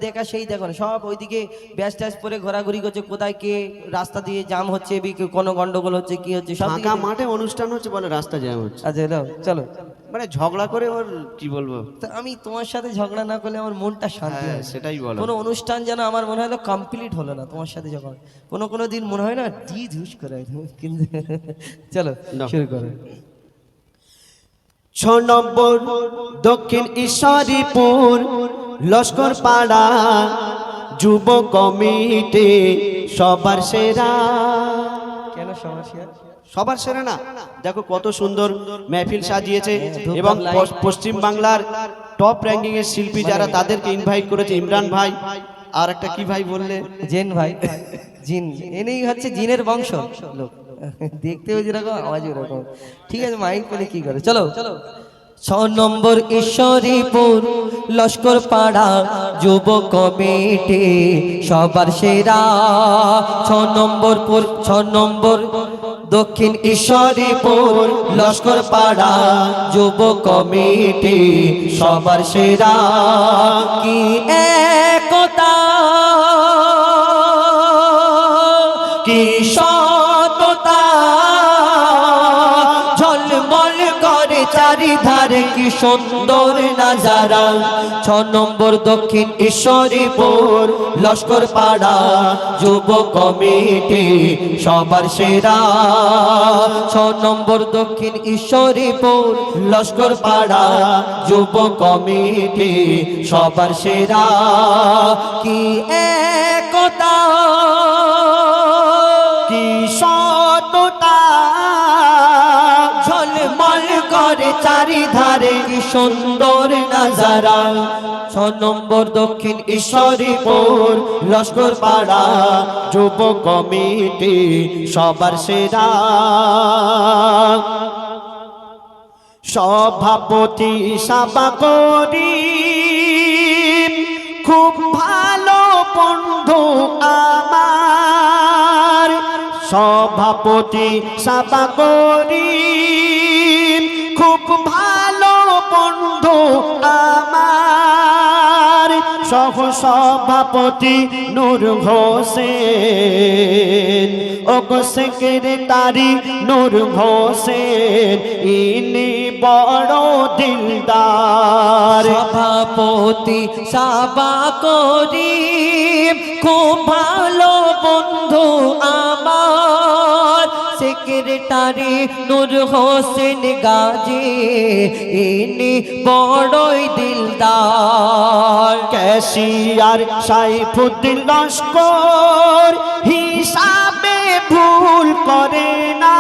দেখা সেই দেখো না, সব ওইদিকে ব্যাস ট্যাস পরে ঘোরাঘুরি করছে, কোথায় কে রাস্তা দিয়ে জাম হচ্ছে, কোনো গন্ডগোল হচ্ছে, কি হচ্ছে সব ফাঁকা মাঠে অনুষ্ঠান হচ্ছে বলে রাস্তা জ্যাম হচ্ছে। আচ্ছা এলো চলো। মানে ঝগড়া করে ওর কি বলবো, তা আমি তোমার সাথে ঝগড়া না করলে আমার মনটা শান্তি হ্যাঁ হয় না। সেটাই বলো। কোনো অনুষ্ঠান যেন আমার মনে হলো কমপ্লিট হলো না তোমার সাথে যখন, কোনো দিন মনে হয় না ডি ধুস করে কিন্তু চলো নাও। শুরু করো। 6 নম্বর দক্ষিণ ঈশ্বরীপুর লস্কর পাড়া যুব কমিটি সবার সেরা। কেন সমস্যা? সবার সেরা না, দেখো কত সুন্দর মেহফিল সাজিয়েছে ধূপধাপ এবং লাইট। পশ্চিম বাংলার টপ র্যাঙ্কিং এর শিল্পী যারা তাদেরকে ইনভাইট করেছে, ইমরান ভাই আর একটা কি ভাই বললে, জেন ভাই, জিন এনেই হচ্ছে জিনের বংশ লোক, দেখতেও যেরকম আওয়াজ ওরকম। ঠিক আছে মাইক পেলে কি করে, চলো। 6 নম্বর ঈশ্বরীপুর লস্কর পাড়া যুব কমিটি সবার সেরা। 6 নম্বর দক্ষিণ ঈশ্বরীপুর লস্কর পাড়া যুব কমিটি সবার সেরা। কি একতা, কি সততা, ঝলমল করে চারিধারে কি সুন্দর নাজারা। 6 নম্বর দক্ষিণ ঈশ্বরীপুর লস্কর পাড়া যুব কমিটি সবার সেরা। 6 নম্বর দক্ষিণ ঈশ্বরীপুর লস্কর পাড়া যুব কমিটি সবার সেরা। কি একতা, কি সততা, ঝলমল করে চারিধারে কি সুন্দর নাজারা। 6 নম্বর দক্ষিণ ঈশ্বরীপুর লস্কর পাড়া যুব কমিটি সবার সেরা। সভাপতি সাবা করি খুব ভালো বন্ধু আমার, সভাপতি সাবা করি খুব ভালো বন্ধু আমার, সহ সভাপতি নূর হোসেন ও সেক্রেটারি নূর হোসেন ইনি বড় দিলদার। সভাপতি সাবা করি খুব ভালো বন্ধু আমার, সেক্রেটারি নূর হোসেন গাজী ইনি বড়ই দিলদার। ক্যাশিয়ার সাইফুদ্দিন লস্কর হিসাবে ভুল করে না,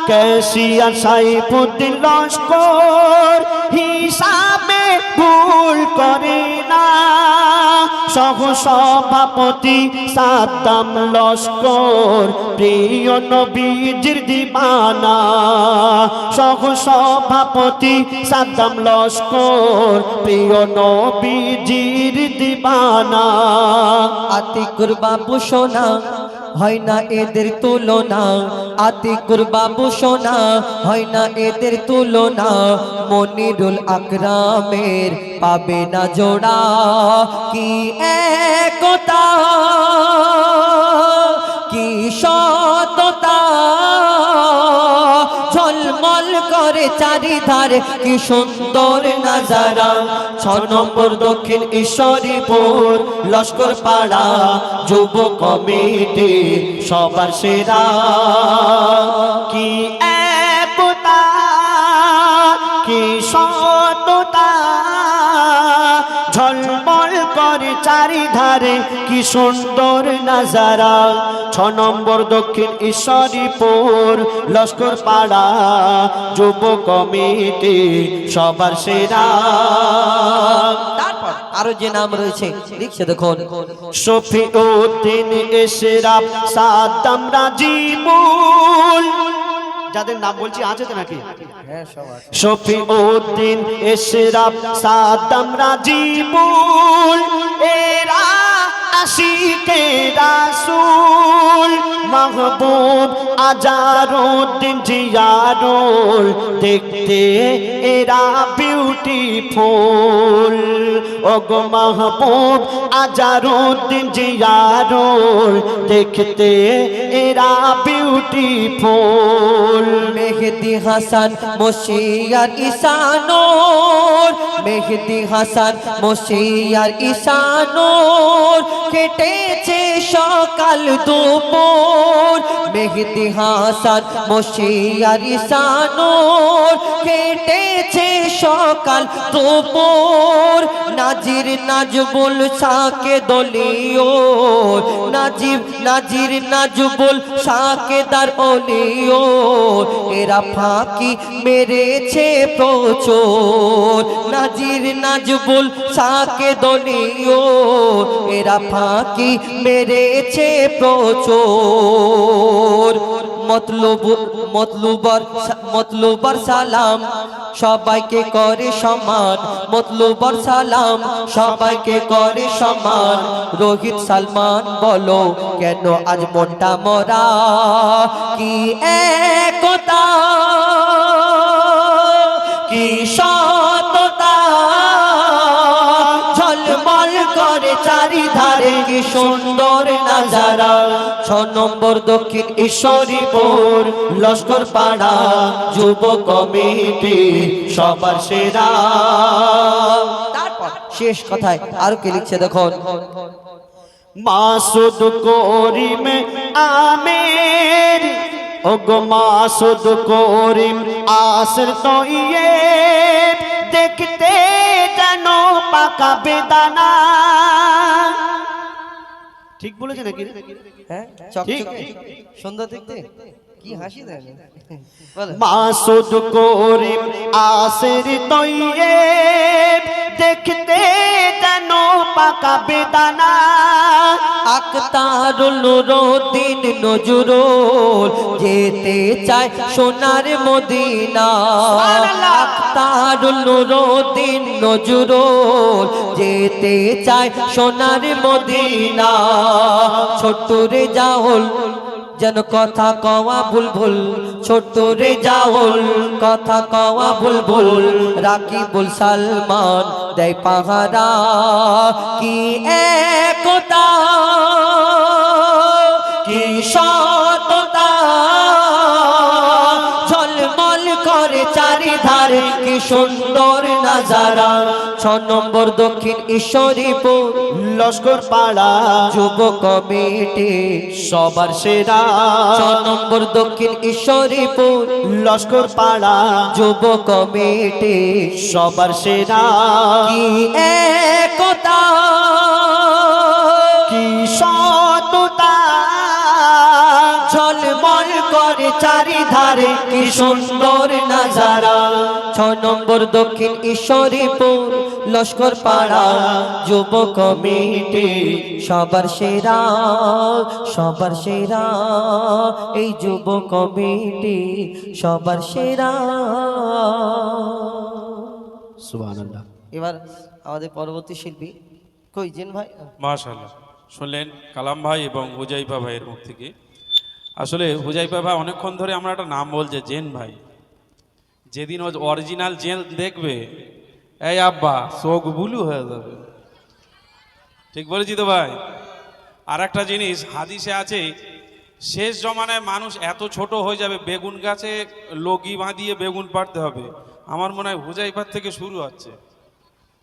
ক্যাশিয়ার সাইফুদ্দিন লস্কর হিসাবে ভুল করে না, সহ সভাপতি সাদ্দাম লস্কর প্রিয় নবীজির দিবানা, সহ সভাপতি সাদ্দাম লস্কর প্রিয় নবীজির দিবানা। আতিকুর বাবু সোনা হয় না এদের তুলনা, আতিকুর বাবু সোনা হয় না এদের তুলনা, মনিরুল আকরামের পাবে না জোড়া। কি একতা, কি সততা, ঝলমল করে চারিধারে কি সুন্দর নাজারা। 6 নম্বর দক্ষিণ ঈশ্বরীপুর লস্কর পাড়া যুব কমিটি সবার সেরা। কি একতা, কি সততা, ঝলমল করে চারিধারে কি সুন্দর নাজারা। 6 নম্বর দক্ষিণ ঈশ্বরীপুর লস্কর পাড়া যুব কমিটি সবার সেরা। তারপর আরো যে নাম রয়েছে লিখছে দেখুন। শফিউদ্দিন এশরাফ সাদ্দাম রাজিবুল, যাদের নাম বলছি আছে তো নাকি? শফিউদ্দিন এশরাফ সাদ্দাম রাজিবুল এরা আশিকে রাসূল মাহবুব আজারুদ্দিন জিয়ারুল দেখতে এরা বিউটিফুল ওগো মাহবুব আজারুদ্দিন জিয়ারুল দেখতে এরা বিউটিফুল মেহেদি হাসান মশিয়ার ঈশানুর মেহেদি হাসান মশিয়ার ঈশানুর কেটেছে সকাল দুপুর মেহেদি হাসান মশিয়ার ঈশানুর কেটেছে সকাল দুপুর নাজির নাজবুল সাকে দলিও নাজির নাজবুল সাকে দার ওলিও এরা ফাঁকি মেরেছে প্রচুর নাজির নাজবুল সাকে দলিও এরা ফাঁকি মেরেছে প্রচুর মতলুবর সালাম সবাইকে করে সমান মতলুবর সালাম সবাইকে করে সমান রোহিত সালমান বলো কেন আজ মনটা মরা কি একতা কি সততা ঝলমল করে চারিধারে কি সুন্দর নাজারা 6 নম্বর দক্ষিণ ঈশ্বরীপুর লস্কর পাড়া যুব কমিটি সবার সেরা তারপর শেষ কথায় আর কি লিখছে দেখুন মাসুদ করিম আমের ওগো মাসুদ করিম আসর তো ইয়ে দেখতে জানো পাকা বেদানা ঠিক বলেছে নাকি হ্যাঁ চকচকে সুন্দর দেখতে কি হাসি দেন মাসুদ করিম আসর তো ইয়ে দেখতে জানো পাকা বেদানা আক্তারুল নুরুদ্দিন নজরুল যেতে চায় সোনার মদিনা আক্তারুল নুরুদ্দিন নজরুল যেতে চায় সোনার মদিনা ছোট্ট রে জাহুল যেন কথা কওয়া ভুল ছোট্ট রে জাহুল কথা কওয়া ভুল রাকিবুল সালমান দেয় পাহারা কি একতা কি সততা ঝলমল করে চারিধারে কি সুন্দর নাজারা 6 নম্বর দক্ষিণ ঈশ্বরীপুর লস্কর পাড়া যুব কমিটি সবার সেরা 6 নম্বর দক্ষিণ ঈশ্বরীপুর লস্কর পাড়া যুব কমিটি সবার সেরা কি একতা কি সততা ঝলমল করে চারিধারে কি সুন্দর নাজারা 6 নম্বর দক্ষিণ ঈশ্বরীপুর লস্কর পাড়া যুব কমিটি সবার সেরা এই যুব কমিটি সবার সেরা সুবহানাল্লাহ এবার আমাদের পরবর্তী শিল্পী কই জেন ভাই মাশাআল্লাহ শুনলেন কালাম ভাই এবং হুজাইফা ভাইয়ের মুখ থেকে আসলে হুজাইফা ভাই অনেকক্ষণ ধরে আমরা একটা নাম বলছে জেন ভাই যেদিন ও অরিজিনাল জেন দেখবে এই আব্বা চোখ বুলু হয়ে যাবে ঠিক বলেছি তো ভাই আর একটা জিনিস হাদিসে আছে শেষ জমানায় মানুষ এত ছোট হয়ে যাবে বেগুন গাছে লগি বাঁধিয়ে বেগুন পাড়তে হবে আমার মনে হয় হুজাইফার থেকে শুরু হচ্ছে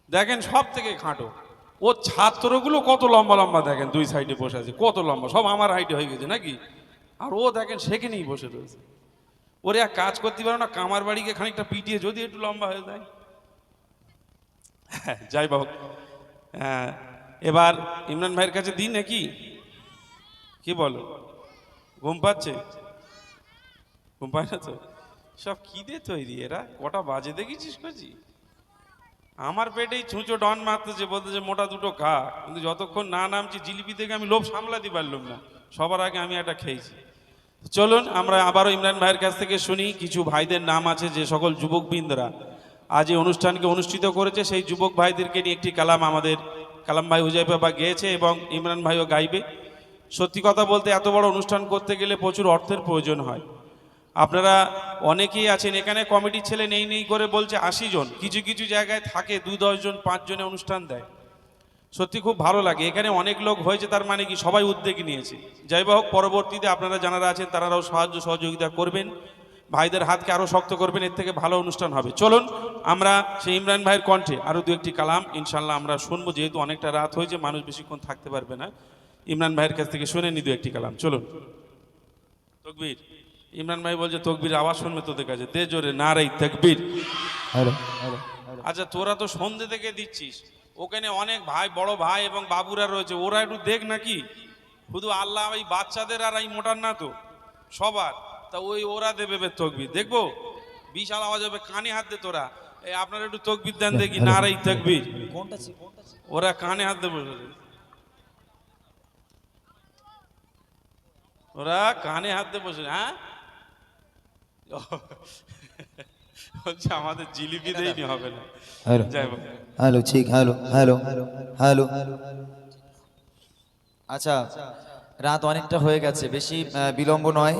দেখেন সব থেকে খাটো ও ছাত্রগুলো কত লম্বা লম্বা দেখেন দুই সাইডে বসে আছে কত লম্বা সব আমার হাইটে হয়ে গেছে নাকি আর ও দেখেন সেখানেই বসে রয়েছে ওরে এক কাজ করতে পারো না কামার বাড়িকে খানিকটা পিটিয়ে যদি একটু লম্বা হয়ে যায় যাই হোক এবার ইমরান ভাইয়ের কাছে দিন নাকি কি বলো ঘুম পাচ্ছে ঘুম পায় না তো সব খিদে তৈরি এরা কটা বাজে দেখেছিস করছি আমার পেটেই ছুঁচো ডন মারতেছে বলতেছে মোটা দুটো খা কিন্তু যতক্ষণ না নামছি জিলিপি থেকে আমি লোভ সামলাতে পারলাম না সবার আগে আমি একটা খেয়েছি চলুন আমরা আবারও ইমরান ভাইয়ের কাছ থেকে শুনি কিছু ভাইদের নাম আছে যে সকল যুবকবৃন্দরা আজ এই অনুষ্ঠানকে অনুষ্ঠিত করেছে সেই যুবক ভাইদেরকে নিয়ে একটি কালাম আমাদের কালাম ভাই হুজাইফা বা গেয়েছে এবং ইমরান ভাইও গাইবে সত্যি কথা বলতে এত বড় অনুষ্ঠান করতে গেলে প্রচুর অর্থের প্রয়োজন হয়। আপনারা অনেকেই আছেন এখানে, কমিটির ছেলে নেই নেই করে বলছে 80 জন, কিছু কিছু জায়গায় থাকে 2-10 জন 5 জনে অনুষ্ঠান দেয়। সত্যি খুব ভালো লাগে। এখানে অনেক লোক হয়েছে, তার মানে কি সবাই উদ্যোগ নিয়েছে। যাই হোক, পরবর্তীতে আপনারা যারা আছেন তারাও সাহায্য সহযোগিতা করবেন, ভাইদের হাতকে আরও শক্ত করবেন, এর থেকে ভালো অনুষ্ঠান হবে। চলুন আমরা সেই ইমরান ভাইয়ের কণ্ঠে আরও দু একটি কালাম ইনশাল্লাহ আমরা শুনবো, যেহেতু অনেকটা রাত হয়েছে, মানুষ বেশিক্ষণ থাকতে পারবে না। ইমরান ভাইয়ের কাছ থেকে শুনে নি দু একটি কালাম। চলুন। তকবীর। ইমরান ভাই বলছে তকবীর আওয়াজ শুনবে তোদের কাছে, দে জোরে নারাই তাকবীর। আচ্ছা, তোরা তো সন্ধ্যে থেকে দিচ্ছিস, ওখানে অনেক ভাই, বড় ভাই এবং বাবুরা রয়েছে, ওরা একটু দেখ নাকি। শুধু আল্লাহ এই বাচ্চাদের আর এই মোটার না তো সবার, তা ওরা দেবে তকবীর, দেখবো বিশাল আওয়াজ হবে, কানে হাত দে তোরা। এই আপনারা একটু তকবীর দেন দেখি, নারাই তাকবীর। ওরা কানে হাত দেবে, ওরা কানে হাত দিয়ে বসে। হ্যাঁ, বলছে আমাদের জিলিপি দেয়নি, হবে না। যাই হোক, হ্যালো, ঠিক, হ্যালো হ্যালো হ্যালো। আচ্ছা, রাত অনেকটা হয়ে গেছে, বেশি বিলম্ব নয়।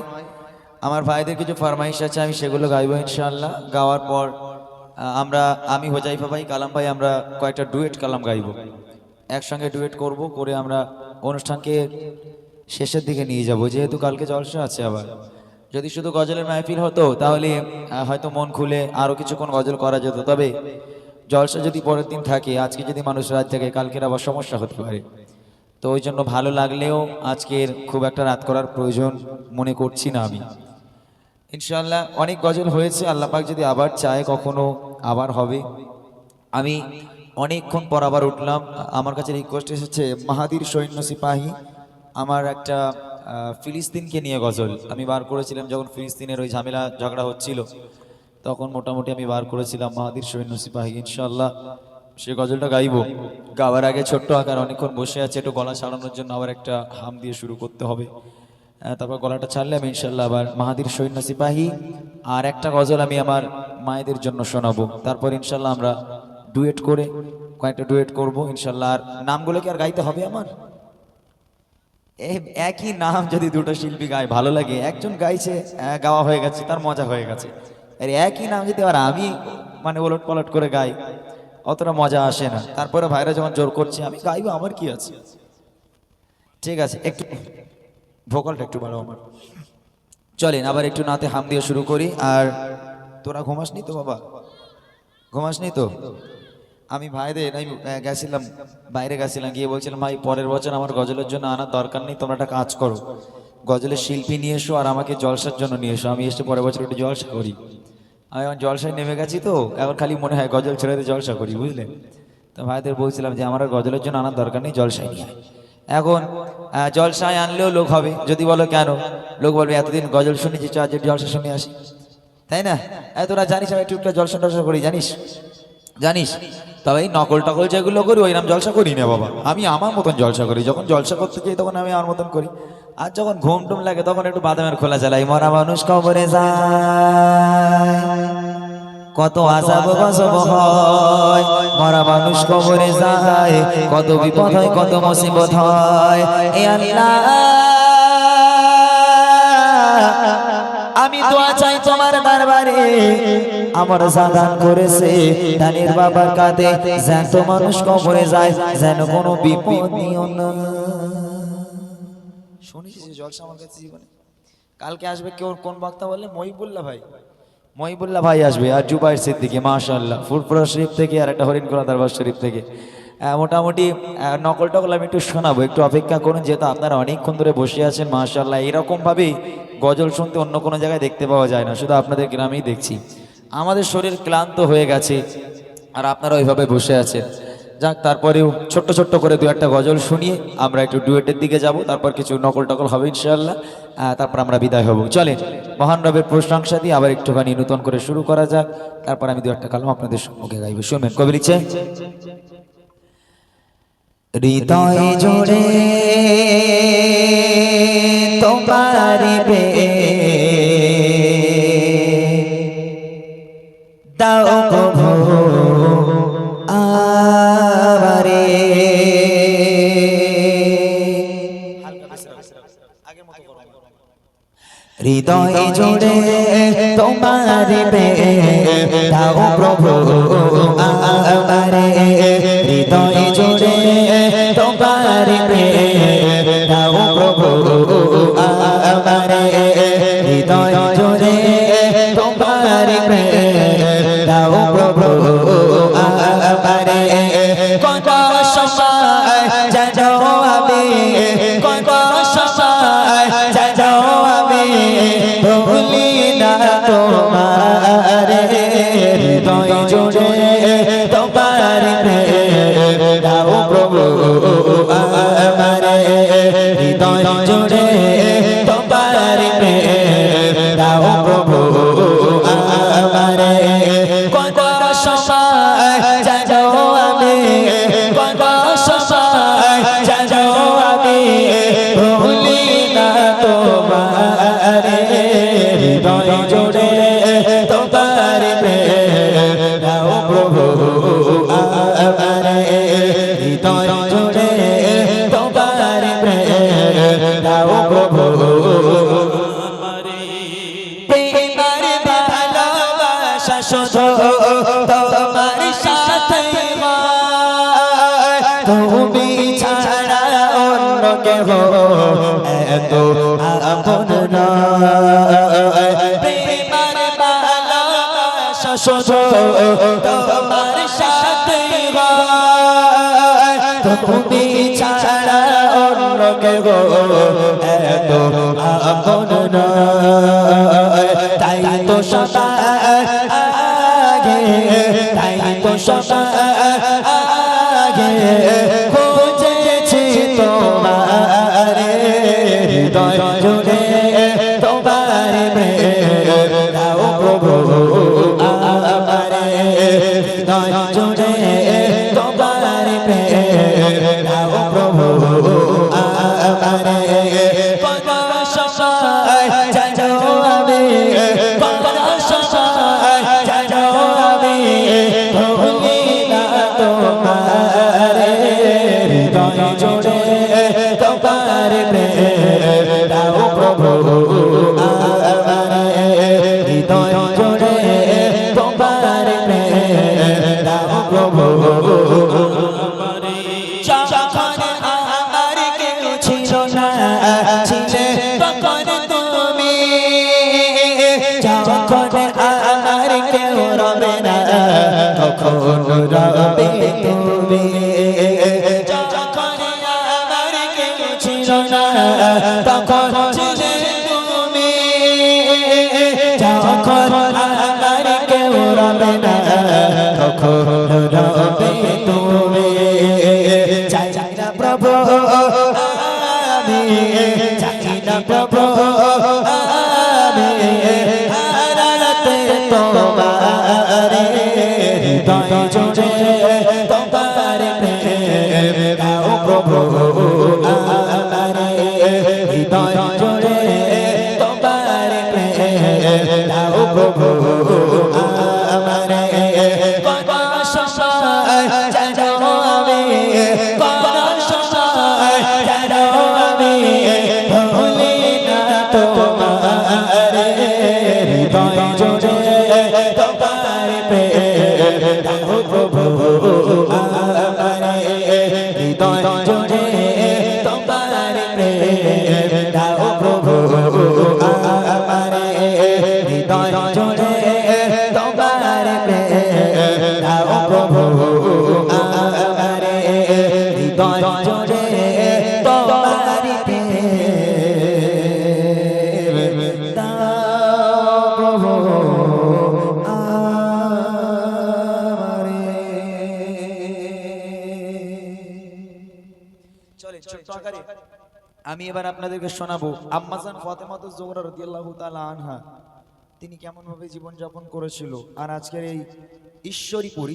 আমার ভাইদের কিছু ফরমাইশ আছে, আমি সেগুলো গাইবো ইনশাআল্লাহ। গাওয়ার পর আমি হোজাইফা ভাই, কালাম ভাই, আমরা কয়েকটা ডুয়েট কালাম গাইবো, একসঙ্গে ডুয়েট করব, করে আমরা অনুষ্ঠানকে শেষের দিকে নিয়ে যাব। যেহেতু কালকে জলসা আছে আবার, যদি শুধু গজলের মাহফিল হতো তাহলে হয়তো মন খুলে আরও কিছুক্ষণ গজল করা যেত। তবে জলসা যদি পরের দিন থাকে, আজকে যদি মানুষ রাত থাকে, কালকের আবার সমস্যা হতে পারে। তো ওই জন্য ভালো লাগলেও আজকের খুব একটা রাত করার প্রয়োজন মনে করছি না আমি। ইনশাআল্লাহ অনেক গজল হয়েছে, আল্লাহ পাক যদি আবার চায় কখনো আবার হবে। আমি অনেকক্ষণ পর আবার উঠলাম, আমার কাছে রিকোয়েস্ট এসেছে মাহাদির সৈন্য সিপাহী, আমার একটা ফিলিস্তিনকে নিয়ে গজল আমি বার করেছিলাম, যখন ফিলিস্তিনের ওই ঝামেলা ঝগড়া হচ্ছিল তখন মোটামুটি আমি বার করেছিলাম মাহাদির সৈন্য সিপাহী। ইনশাআল্লাহ সে গজলটা গাইবো। গাওয়ার আগে ছোট্ট আকার অনেকক্ষণ বসে আছে, একটু গলা ছাড়ানোর জন্য আবার একটা হাম দিয়ে শুরু করতে হবে। তারপর গলাটা ছাড়লে আমি ইনশাআল্লাহ আবার মাহাদির সৈন্য সিপাহী আর একটা গজল আমি আমার মায়েদের জন্য শোনাবো। তারপর ইনশাআল্লাহ আমরা ডুয়েট করে কয়েকটা ডুয়েট করবো ইনশাআল্লাহ। আর নামগুলো কি আর গাইতে হবে আমার? একই নাম যদি দুটো শিল্পী গায় ভালো লাগে, একজন গাইছে গাওয়া হয়ে গেছে, তার মজা হয়ে গেছে। আর একই নাম যদি আবার আমি ওলট পালট করে গাই, অতটা মজা আসে না। তারপরে ভাইরা যখন জোর করছে আমি গাইবো, আমার কি আছে। ঠিক আছে, একটু ভোকালটা একটু বাড়াও আমার। চলেন আবার একটু নাতে হাম দিয়ে শুরু করি। আর তোরা ঘুমাসনি তো বাবা? ঘুমাসনি তো? আমি ভাইদের আমি গেছিলাম, বাইরে গেছিলাম, গিয়ে বলছিলাম ভাই পরের বছর আমার গজলের জন্য আনার দরকার নেই, তোমরা একটা কাজ করো, গজলের শিল্পী নিয়ে এসো আর আমাকে জলসার জন্য নিয়ে এসো, আমি এসে পরের বছর একটু জলসা করি। আমি এখন জলসায় নেমে গেছি, তো এখন খালি মনে হয় গজল ছেড়ে দিয়ে জলসা করি, বুঝলেন? তো ভাইদের বলছিলাম যে আমার আর গজলের জন্য আনার দরকার নেই, জলসায় নিয়ে আয়। এখন জলসায় আনলেও লোক হবে, যদি বলো কেন, লোক বলবে এতদিন গজল শুনেছি, আজ জলসা শুনে আসি, তাই না? তোরা জানিস আমি একটু জলসা টলসা করি, জানিস জানিস তবে এই নকল টকল যেগুলো করি ওইরকম জলসা করি না বাবা, আমি আমার মতন জলসা করি। যখন জলসা করতে চাই তখন আমি আমার মতন করি, আর যখন ঘুম টুম লাগে তখন একটু বাদামের খোলা চালাই। মরা মানুষ কবরে যায়, কত আযাব গজব হয়, মরা মানুষ কবরে যায়, কত বিপদ হয়, কত মুসিবত হয়। এ আল্লাহ আমি দোয়া চাই তোমার দরবারে, আমার জাদান করেছে ধানের বাবার কাঁধে, যেন মানুষ কবরে যায়, যেন কোনো বিপদ নিও না। শুনিস জলসা আমার কাছে জীবনে। কালকে আসবে কেউ, কোন বক্তা বললে? মহিবুল্লাহ ভাই, মহিবুল্লাহ ভাই আসবে, আর জুবাইর সিদ্দিকী মাশাআল্লাহ ফুরফুরা শরীফ থেকে, আর একটা হরিণখোলা দরবার শরীফ থেকে। মোটামুটি নকল টকল আমি একটু শোনাবো, একটু অপেক্ষা করুন, যেহেতু আপনারা অনেকক্ষণ ধরে বসে আছেন। মাশাআল্লাহ এরকমভাবেই গজল শুনতে অন্য কোনো জায়গায় দেখতে পাওয়া যায় না, শুধু আপনাদের গ্রামেই দেখছি। আমাদের শরীর ক্লান্ত হয়ে গেছে আর আপনারা ওইভাবে বসে আছেন। যাক, তারপরেও ছোট্ট ছোট্ট করে দু একটা গজল শুনিয়ে আমরা একটু ডুয়েটের দিকে যাব, তারপর কিছু নকল টকল হবে ইনশাআল্লাহ, তারপর আমরা বিদায় হব। চলেন মহান রবের প্রশংসা দিয়ে আবার একটুখানি নতুন করে শুরু করা যাক, তারপর আমি দু একটা কালাম আপনাদের সম্মুখে গাইব। শুনবেন, কবি লিখছে হৃদয় জোড়ে তোমারি বে দাও প্রভু আবারে। হৃদয় জুড়ে তোমার প্রেম দাও প্রভু আমারে, হৃদয় জুড়ে তোমার প্রেম দাও প্রভু আমারে, হৃদয় জুড়ে তোমার প্রেম দাও প্রভু আমারে। কত সময় জানো আমি, কত সময় জানো আমি ভুলি না তোমারে, হৃদয় জুড়ে তোমার প্রেম দাও প্রভু আমারে, হৃদয় জুড়ে তোমার প্রেম দাও প্রভু আমারে। কত সময় জানো আমি, কত সময় জানো আমি ভুলি না তোমারে, হৃদয় জুড়ে তোমার প্রেম দাও প্রভু আমারে, হৃদয় জুড়ে তোমার প্রেম দাও প্রভু আমারে। প্রেমের ভালোবাসা শুধু তোমার সাথে হয়, তুমি ছাড়া অন্য কেহ এত আপন নয়। প্রেমের ভালোবাসা শুধু তোমার সাথে হয়, তুমি ছাড়া অন্য কেহ এত আপন নয়। তাই তো সদা আগে, তাই তো সদা আগে খুঁজেছি তোমারে, হৃদয় জুড়ে তোমার প্রেম দাও প্রভু আমারে, হৃদয় জুড়ে তোমার প্রেম দাও প্রভু আমারে। কত সময় জানো আমি, কত সময় জানো আমি ভুলি না তোমারে, হৃদয় জুড়ে তোমার প্রেম দাও প্রভু আমারে, হৃদয় জুড়ে তোমার প্রেম দাও প্রভু আমারে। যখন আমার কেউ ছিল না ছিলে তখন তুমি, যখন আমার কেউ রবে না তখন রবে তুমি, যখন আমার কেউ ছিল না তখন ছিলে তুমি, যখন আমার কেউ রবে না তখন রবে তুমি। চাই না প্রভু আমি, চাই না প্রভু আমি হারাতে তোমারে, হৃদয় জুড়ে তোমার প্রেম দাও প্রভু আমারে, হৃদয় জুড়ে তোমার প্রেম দাও প্রভু আমারে। কত সময় জানো আমি, কত সময় জানো আমি ভুলি না তোমারে, হৃদয় জুড়ে তোমার প্রেম দাও প্রভু আমারে, হৃদয় জুড়ে তোমার প্রেম দাও প্রভু আমারে, হৃদয় জুড়ে তোমার প্রেম দাও প্রভু আমারে, হৃদয় জুড়ে তোমার প্রেম দাও প্রভু আমারে। চলেন ছোট্ট আকারে আমি এবার আপনাদেরকে শোনাবো আম্মাজান ফাতেমাতুজ জোহরা রাদিয়াল্লাহু তাআলা আনহা তিনি কেমন ভাবে জীবন যাপন করেছিল। আর আজকের এই ঈশ্বরীপুর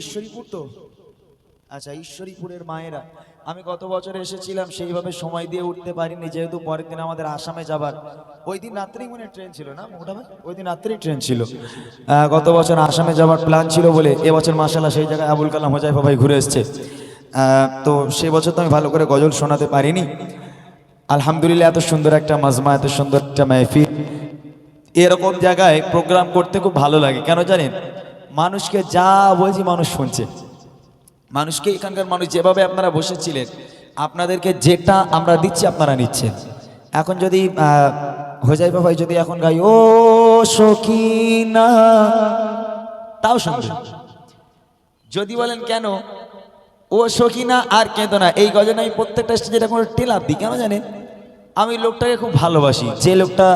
তো আচ্ছা ঈশ্বরীপুরের মায়েরা, আমি গত বছর এসেছিলাম সেইভাবে সময় দিয়ে উঠতে পারিনি, যেহেতু পরের দিন আমাদের আসামে যাবার, ওই দিন রাত্রেই মনে ট্রেন ছিল না মোটা ভাই, ওই দিন রাত্রেই ট্রেন ছিল। গত বছর আসামে যাওয়ার প্ল্যান ছিল বলে এবছর মাশাআল্লাহ সেই জায়গায় আবুল কালাম হোজাইফা ভাই ঘুরে এসছে। তো সেই বছর তো আমি ভালো করে গজল শোনাতে পারিনি। আলহামদুলিল্লাহ এত সুন্দর একটা মাজমা, এত সুন্দর একটা মাহফিল, এরকম জায়গায় প্রোগ্রাম করতে খুব ভালো লাগে, কেন জানেন? মানুষকে যা বলছি মানুষ শুনছে। মানুষকে এখানকার মানুষ যেভাবে আপনারা বসেছিলেন, আপনাদেরকে যেটা আমরা দিচ্ছি আপনারা নিচ্ছেন। এখন যদি হোজাইফা ভাই যদি এখন গাই ও সখিনা, তাও শুনবে। যদি বলেন কেন ও সখিনা আর কেঁদো না, এই গজল আমি প্রত্যেকটা স্টেজে কোনো টেলাপ দিই, কেন জানেন? আমি লোকটাকে খুব ভালোবাসি, যে লোকটা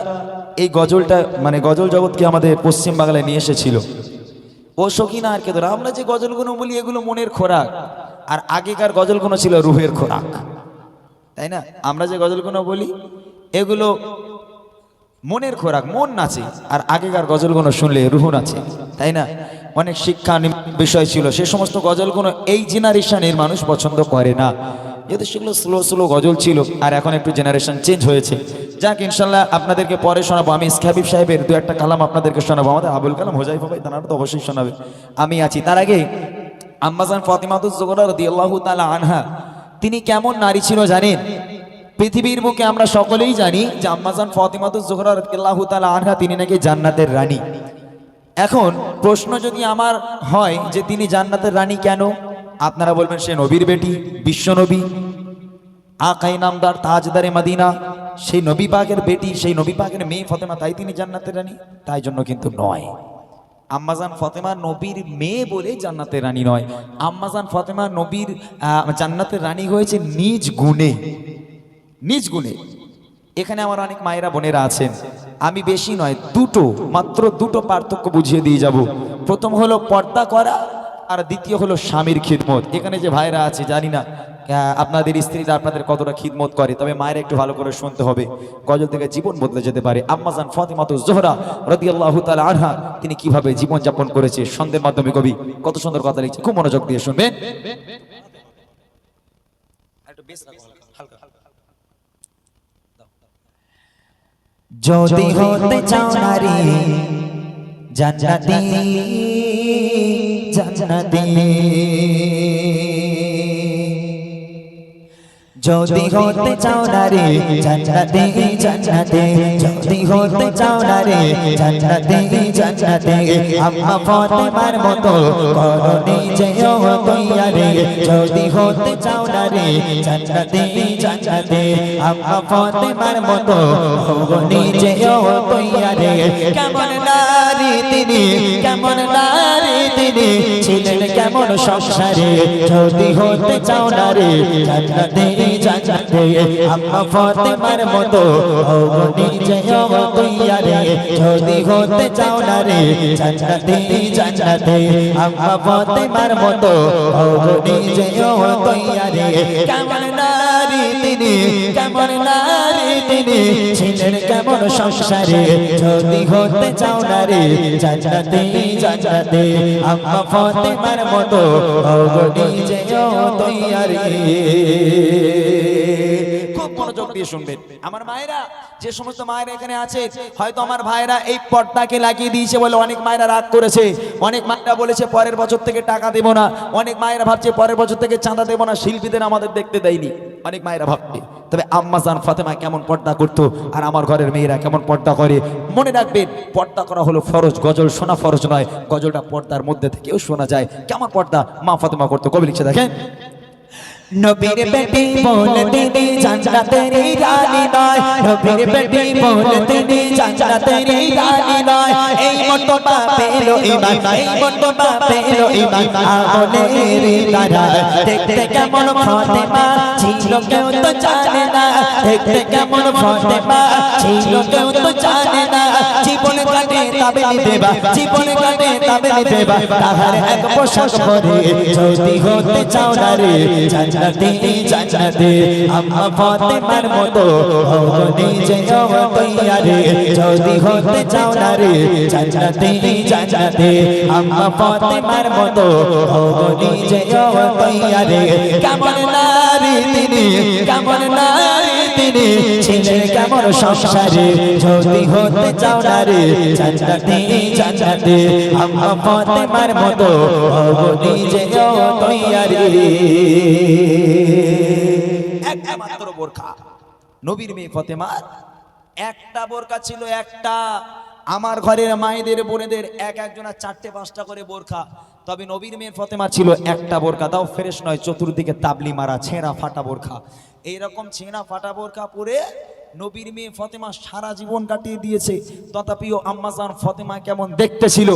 এই গজলটা মানে গজল জগৎকে আমাদের পশ্চিম বাংলায় নিয়ে এসেছিল। ও সখিনা আর কেঁদো না, আমরা যে গজলগুলো বলি এগুলো মনের খোরাক, আর আগেকার গজলগুলো ছিল রুহের খোরাক, তাই না? আমরা যে গজলগুলো বলি এগুলো মনের খোরাক, মন নাচে, আর আগেকার গজলগুলো শুনলে রুহ নাচে, তাই না? অনেক শিক্ষা বিষয় ছিল সে সমস্ত গজলগুলো এই জেনারেশনের মানুষ পছন্দ করে না, যেহেতু সেগুলো স্লো স্লো গজল ছিল। আর এখন একটু জেনারেশন চেঞ্জ হয়েছে। যাক, ইনশাল্লাহ আপনাদেরকে পরে শোনাবো। আমি ইসকাবিব সাহেবের দু একটা কালাম আপনাদেরকে শোনাবো। আমাদের আবুল কালাম হোজাইফা ভাই তারা তো অবশ্যই শোনাবে, আমি আছি। তার আগে আম্মাজান ফাতিমাতুজ জোহরা রাদিয়াল্লাহু তাআলা আনহা, তিনি কেমন নারী ছিল জানেন? পৃথিবীর বুকে আমরা সকলেই জানি যে আম্মাজান ফাতিমাতুজ জোহরা রাদিয়াল্লাহু তাআলা আনহা তিনি নাকি জান্নাতের রানী। এখন প্রশ্ন যদি আমার হয় যে তিনি জান্নাতের রানী কেন, আপনারা বলবেন সে নবীর বেটি, বিশ্বনবী, আকাই নামদার, তাজদারে মদিনা, সেই নবী পাকের বেটি, সেই নবী পাকের মেয়ে ফাতেমা, তাই তিনি জান্নাতের রানী? তাই জন্য কিন্তু নয়। আম্মাজান ফাতেমা নবীর মেয়ে বলে জান্নাতের রানী নয়। আম্মাজান ফাতেমা নবীর জান্নাতের রানী হয়েছে নিজ গুণে, নিজ গুণে। এখানে আমার অনেক মায়েরা বোনেরা আছেন, আমি বেশি নয় মাত্র দুটো পার্থক্য বুঝিয়ে দিয়ে যাব। প্রথম হলো পর্দা করা, আর দ্বিতীয় হলো স্বামীর খিদমত। এখানে যে ভাইরা আছে জানি না আপনাদের স্ত্রীরা আপনাদের কতটা খিদমত করে, তবে মায়েরা একটু ভালো করে শুনতে হবে, গজল থেকে জীবন বদলে যেতে পারে। আম্মাজান ফাতিমাতুজ জোহরা রাদিয়াল্লাহু তাআলা আনহা তিনি কিভাবে জীবন যাপন করেছে, ছন্দের মাধ্যমে কবি কত সুন্দর কথা লিখছে, খুব মনোযোগ দিয়ে শুনবেন। যদি হতে চাও নারী জান্নাতি, জান্নাতি, যদি হতে চাও নারী জান্নাতি, জান্নাতি, যদি হতে চাও নারী জান্নাতি, জান্নাতি, আম্মা ফাতেমার মতো করো নিজেও তৈয়ারি। যদি হতে চাও নারী জান্নাতি, জান্নাতি, আম্মা ফাতেমার মতো করো নিজেও তৈয়ারি। কেমন নারী তিনি, কেমন নারী তিনি, ছিলেন কেমন সংসারে। যদি হতে চাও নারী জান্নাতি, জান্নাতি, আম্মা ফাতেমার মতো হও নিজেও তৈয়ারি। যদি হতে চাও নারী জান্নাতি, জান্নাতি, আম্মা ফাতেমার মতো হও নিজেও তৈয়ারি। কেমন নারী তিনি, কেমন নারী তিনি, ছিলেন কেমন সংসারে। যদি হতে চাও নারী জান্নাতি, জান্নাতি, আম্মা ফাতেমার মতো হও নিজেও তৈয়ারি। খুব মনোযোগ দিয়ে শুনবেন আমার মায়েরা, যে সমস্ত মায়েরা এখানে আছে, হয়তো আমার ভাইরা এই পর্দাকে লাগিয়ে দিয়েছে বলে অনেক মায়েরা রাগ করেছে, অনেক মায়েরা বলেছে পরের বছর থেকে টাকা দেব না, অনেক মায়েরা ভাবছে পরের বছর থেকে চাঁদা দেব না, শিল্পীদের আমাদের দেখতে দেয়নি, অনেক মায়েরা ভাবছে। তবে আম্মাজান ফাতেমা কেমন পর্দা করতো আর আমার ঘরের মেয়েরা কেমন পর্দা করে, মনে রাখবেন পর্দা করা হলো ফরজ, গজল শোনা ফরজ নয়, গজলটা পর্দার মধ্যে থেকেও শোনা যায়। কেমন পর্দা মা ফাতেমা করতো, কবি লিখছে দেখেন। নবীর বেটি বলে তিনি জান্নাতের রানী নয়, নবীর বেটি বলে তিনি জান্নাতের রানী নয়। এই মর্তবা পেল ঈমান, এই মর্তবা পেল ঈমান, আমলের দ্বারা। দেখতে কেমন ফাতেমা ছিল কেউ তো জানে না, দেখতে কেমন ফাতেমা ছিল কেউ তো জানে না। জীবন কাটে তাবেলি দেবা, জীবন কাটে তাবেলি দেবা, তাহার এক পোশাক পরে। যদি হতে চাও নারী জান্নাতি, জান্নাতি, আম্মা ফাতেমার মতো হও নিজেও তৈয়ারি। যদি হতে চাও নারী জান্নাতি, জান্নাতি, আম্মা ফাতেমার মতো হও নিজেও তৈয়ারি। কেমন নারী তিনি, কেমন নারী তিনি, ছিলেন কেমন সংসারে। যদি হতে চাও নারী জান্নাতি, জান্নাতি, আম্মা ফাতেমার মতো হও নিজেও তৈয়ারি। একটা মাত্র বোরকা, নবীর মেয়ে ফাতেমার একটা বোরকা ছিল, একটা। আমার ঘরের মায়েদের বোনেদের এক একজনের 4টে 5টা করে বোরখা, তবে নবীর মেয়ে ফাতেমা ছিল একটা বোরখা, তাও ফ্রেশ নয়, চতুর্দিকে তাবলি মারা ছেঁড়া ফাটা বোরখা। এইরকম ছেঁড়া ফাটা বোরখা পরে নবীর মেয়ে ফাতেমা সারা জীবন কাটিয়ে দিয়েছে। তথাপিও আম্মাজান ফাতেমা কেমন দেখতে ছিল?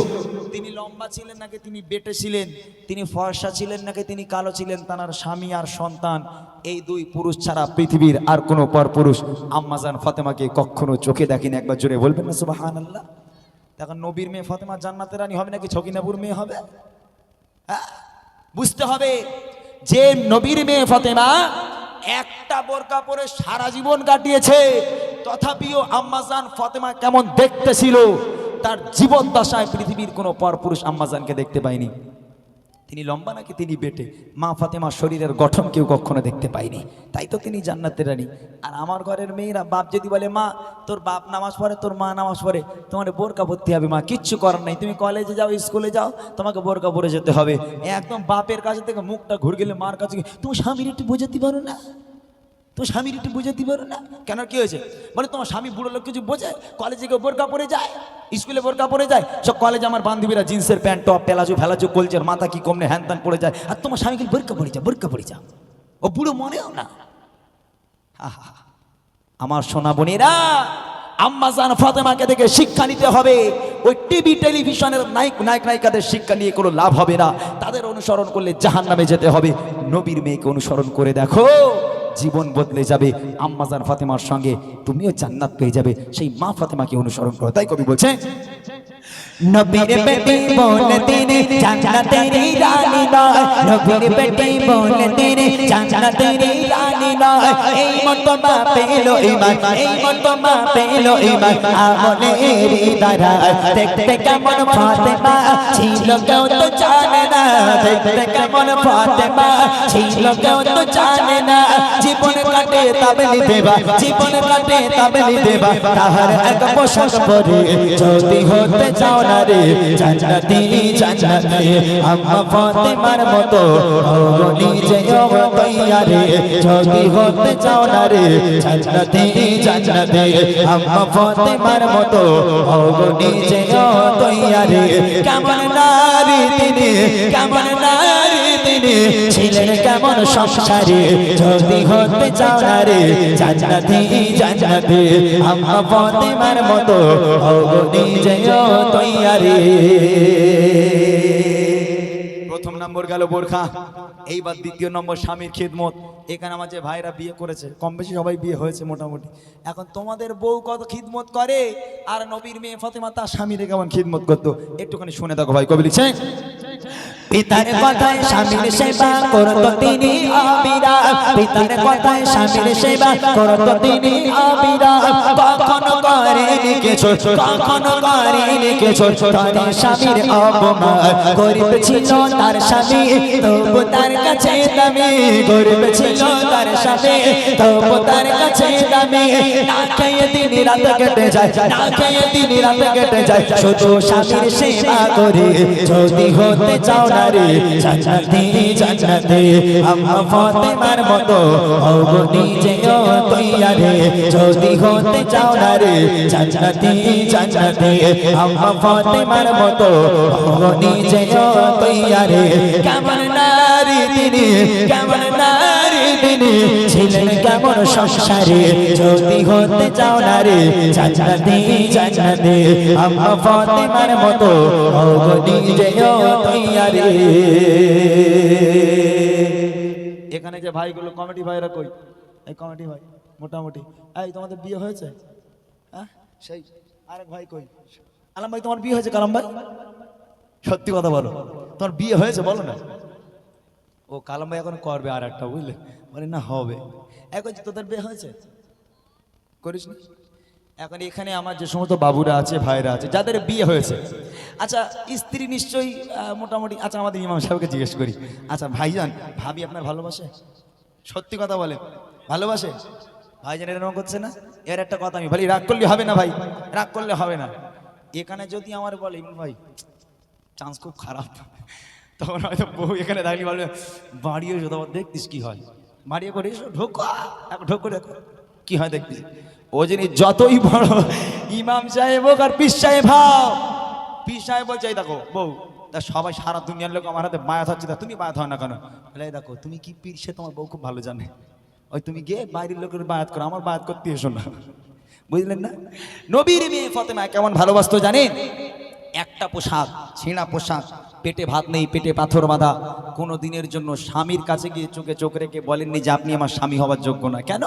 তিনি লম্বা ছিলেন নাকি তিনি বেটে ছিলেন? তিনি ফর্সা ছিলেন নাকি তিনি কালো ছিলেন? তার স্বামী আর সন্তান, এই দুই পুরুষ ছাড়া পৃথিবীর আর কোনো পর পুরুষ আম্মাজান ফাতেমাকে কখনো চোখে দেখেনি। একবার জোরে বলবেন না সুবহানাল্লাহ? এখন নবীর মেয়ে ফাতেমা জান্নাতের রানী হবে নাকি ছকিনাপুর মেয়ে হবে? হ্যাঁ, বুঝতে হবে যে নবীর মেয়ে ফাতেমা একটা বোরকা পরে সারা জীবন কাটিয়েছে, তথাপিও আম্মাজান ফাতেমা কেমন দেখতে ছিল তার জীবন দশায় পৃথিবীর কোনো পরপুরুষ আম্মাজানকে দেখতে পায়নি। তিনি লম্বা নাকি তিনি বেটে, মা ফাতেমার শরীরের গঠন কেউ কখনো দেখতে পায়নি, তাই তো তিনি জান্নাতের রানী। আর আমার ঘরের মেয়েরা বাপ যদি বলে মা তোর বাপ নামাজ পড়ে, তোর মা নামাজ পড়ে, তোমার বোরকা পরতে হবে, মা কিচ্ছু করার নাই, তুমি কলেজে যাও স্কুলে যাও তোমাকে বোরকা পরে যেতে হবে। একদম বাপের কাছে থেকে মুখটা ঘুরে গেলে মার কাছে তুমি স্বামীর একটু বোঝাতে পারো না, তোমার স্বামীর একটু বোঝাতে পারো না, কেন কি হয়েছে? বলে তোমার স্বামী বুড়ো লোক কিছু বোঝে, কলেজে গিয়ে বোরকা পরে যায়, স্কুলে বোরকা পরে যায়, সব কলেজে আমার বান্ধবীরা জিন্সের প্যান্ট টপ প্যালাজো ফেলাজো কলচের মাথা কি কমনে হ্যান ত্যান পরে যায়, আর তোমার স্বামীকে বোরকা পরে যা, বোরকা পরে যা, ও বুড়ো মনেও না। আমার সোনা বোনেরা, আম্মাজান ফাতেমাকে দেখে শিক্ষা নিতে হবে। ওই টিভি টেলিভিশনের নায়িকাদের শিক্ষা নিয়ে কোনো লাভ হবে না, তাদের অনুসরণ করলে জাহান্নামে যেতে হবে। নবীর মেয়েকে অনুসরণ করে দেখো, জীবন বদলে যাবে। আম্মাজান ফাতেমার সঙ্গে তুমিও জান্নাত পেয়ে যাবে। সেই মা ফাতেমাকে অনুসরণ করো। তাই কবি বলছে, নবীর বেটি বলতে রে জান্নাতের রানী নয়, নবীর বেটি বলতে রে জান্নাতের রানী নয়। এই মর্তবা পেলো ঈমান, এই মর্তবা পেলো ঈমান আমলের দ্বারা। দেখতে কেমন ফাতেমা ছিল কেউ তো জানে না, দেখতে কেমন ফাতেমা ছিল কেউ তো জানে না। জীবন কাটে তাবলি দেবা, জীবন কাটে তাবলি দেবা, তাহার এক পোশাক পরে যদি হতে চাও না রে জান্নাতি জান্নাতি। আম্মা ফাতেমার মতো হও নিজেও তৈয়ারে, যদি হতে চাও না রে জান্নাতি জান্নাতি। আম্মা ফাতেমার মতো হও নিজেও তৈয়ারে। কেমন নারী তিনি, কেমন নারী তিনি, ছিলেন কেমন সংসারে, যদি হতে চাও না রে জান্নাতি জান্নাতি। আম্মা ফাতেমার মতো হও নিজেও তৈয়ারে। প্রথম নম্বর গেল বোরখা, এইবার দ্বিতীয় নম্বর স্বামীর খিদমত। এখানে আমার যে ভাইরা বিয়ে করেছে, কম বেশি সবাই বিয়ে হয়েছে মোটামুটি। এখন তোমাদের বউ কত খিদমত করে, আর নবীর মেয়ে ফাতেমা তার স্বামীরে কেমন খিদমত করতো, একটুখানি শুনে দেখো ভাই। কবি লিখছে, পিতার কথায় স্বামীর সেবা করত তিনি অবিরাম, পিতার কথায় স্বামীর সেবা করত তিনি অবিরাম। কখনো করেনি কিছু, কখনো করেনি কিছু, তার স্বামীর অপমান। গরিব ছিল তার স্বামী, তবু তার কাছে দামি, গরিব ছিল তার স্বামী, তবু তার কাছে দামি। না খেয়ে দিন রাত কেটে যায়, না খেয়ে দিন রাত কেটে যায়, শুধু স্বামীর সেবা করে। যদি হতে চাও না রে জান্নাতি জান্নাতি, আম্মা ফাতেমার মতো হও নিজেও তৈয়ারে। যদি হতে চাও না রে জান্নাতি জান্নাতি, আম্মা ফাতেমার মতো হও নিজেও তৈয়ারে। কেমন নারী তিনি, কেমন নারী তিনি, ছিলেন কেমন সংসারে, যদি হতে চাও না রে জান্নাতি জান্নাতি। আম্মা ফাতেমার মতো হও নিজেও তৈয়ারে। এখানে যে ভাইগুলো কমিটি ভাইরা কই, এই কমিটি ভাই মোটামুটি, এই তোমাদের বিয়ে হয়েছে? হ্যাঁ, সেই আরেক ভাই কই? আলম ভাই তোমার বিয়ে হয়েছে? কালাম ভাই সত্যি কথা বলো, তোমার বিয়ে হয়েছে বলো না। ও কালাম ভাই এখন করবে আর একটা, বুঝলে, বলে না হবে। এখন তোদের বিয়ে হয়েছে? করিস না? এখন এখানে আমার যে সমস্ত বাবুরা আছে, ভাইরা আছে, যাদের বিয়ে হয়েছে, আচ্ছা স্ত্রী নিশ্চয়ই মোটামুটি, আচ্ছা আমাদের ইমাম সাহেবকে জিজ্ঞেস করি, আচ্ছা ভাইজান ভাবি আপনার ভালোবাসে? সত্যি কথা বলে ভালোবাসে? ভাইজান এরকম করছে না? এর একটা কথা আমি বলি, রাগ করলে হবে না ভাই, রাগ করলে হবে না। এখানে যদি আমার বলে ইমাম ভাই চান্স খুব খারাপ, তখন হয়তো বউ এখানে থাকলে বলবে বাড়িয়ে এসো, তখন দেখতিস কি হয়, বাড়িয়ে করে এসো, ঢোক ঢোক করে দেখো কি হয় দেখবি, ও জিনিস যতই বড় ইমাম সাহেব হোক আর পীর সাহেব হোক, পীর সাহেব বলছে এই দেখো বউ, তা সবাই সারা দুনিয়ার লোক আমার হাতে বায়াত হচ্ছে, তা তুমি বায়াত হয় না কেন? বলে এই দেখো তুমি কি পীর, সে তোমার বউ খুব ভালো জানে, ওই তুমি গিয়ে বাইরের লোকের বায়াত করো, আমার বায়াত করতে এসো না। বুঝলেন না? নবীর মেয়ে ফাতেমা কেমন ভালোবাসতো জানেন? একটা পোশাক, ছেঁড়া পোশাক, পেটে ভাত নেই, পেটে পাথর বাঁধা, কোনো দিনের জন্য স্বামীর কাছে গিয়ে চোখে চোখ রেখে বলেননি যে আপনি আমার স্বামী হওয়ার যোগ্য না। কেন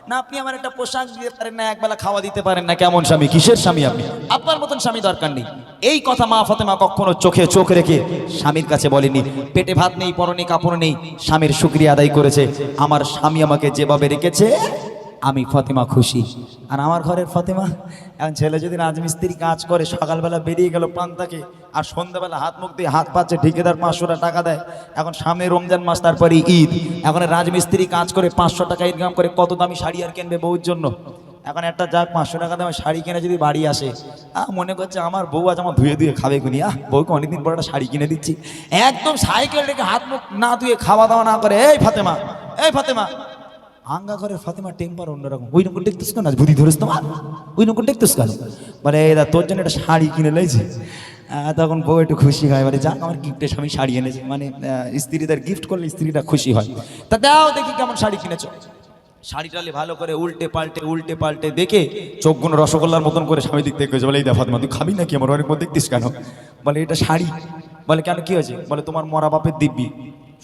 না? আপনি আমার একটা পোশাক দিতে পারেন না, একবেলা খাওয়া দিতে পারেন না, কেমন স্বামী, কিসের স্বামী আপনি? আপনার মতন স্বামী দরকার নেই। এই কথা মা ফাতেমা কখনো চোখে চোখ রেখে স্বামীর কাছে বলেনি। পেটে ভাত নেই, পরনে কাপড় নেই, স্বামীর শুকরিয়া আদায় করেছে, আমার স্বামী আমাকে যেভাবে রেখেছে আমি ফাতেমা খুশি। আর আমার ঘরের ফাতেমা, এখন ছেলে যদি রাজমিস্ত্রি কাজ করে, সকালবেলা বেরিয়ে গেল পান্তাকে, আর সন্ধ্যাবেলা হাত মুখ দিয়ে হাত পাচ্ছে, ঠিকাদার 500 টাকা দেয়। এখন সামনে রমজান মাস, তারপরে ঈদ, এখন রাজমিস্ত্রি কাজ করে 500 টাকা ইনকাম করে, কত দামি শাড়ি আর কিনবে বউর জন্য? এখন একটা যাক 500 টাকা দামে শাড়ি কিনে যদি বাড়ি আসে, মনে করছে আমার বউ আজ আমার ধুয়ে ধুয়ে খাবে কুনি, বউকে অনেকদিন পর একটা শাড়ি কিনে দিচ্ছি। একদম সাইকেল রেখে হাত মুখ না ধুয়ে খাওয়া দাওয়া না করে, এই ফাতেমা, এই ফাতেমা, আঙ্গা ঘরের ফাতেমা টেম্পার অন্যরকম। ওই রকম দেখতেছ কেন, বুদ্ধি ধরেছ তোমার, ওই রকম দেখতেছ কেন? বলে এরা তোর জন্য একটা শাড়ি কিনে লেছে। তখন বউ একটু খুশি হয়, বলে যাক আমার গিফটে স্বামী শাড়ি এনেছে, মানে স্ত্রীদের গিফট করলে স্ত্রীটা খুশি হয়। তা দাও দেখি কেমন শাড়ি কিনেছ। শাড়িটালে ভালো করে উল্টে পাল্টে দেখে চোখগুলো রসগোল্লার মতন করে স্বামী দিক দেখেছে। বলে এই দেখো ফাতেমা, তুই খাবি নাকি, আমার অনেক মধ্যে দেখতিস কেন? বলে এটা শাড়ি। বলে কেন, কি হয়েছে? বলে তোমার মরা বাপের দিব্যি।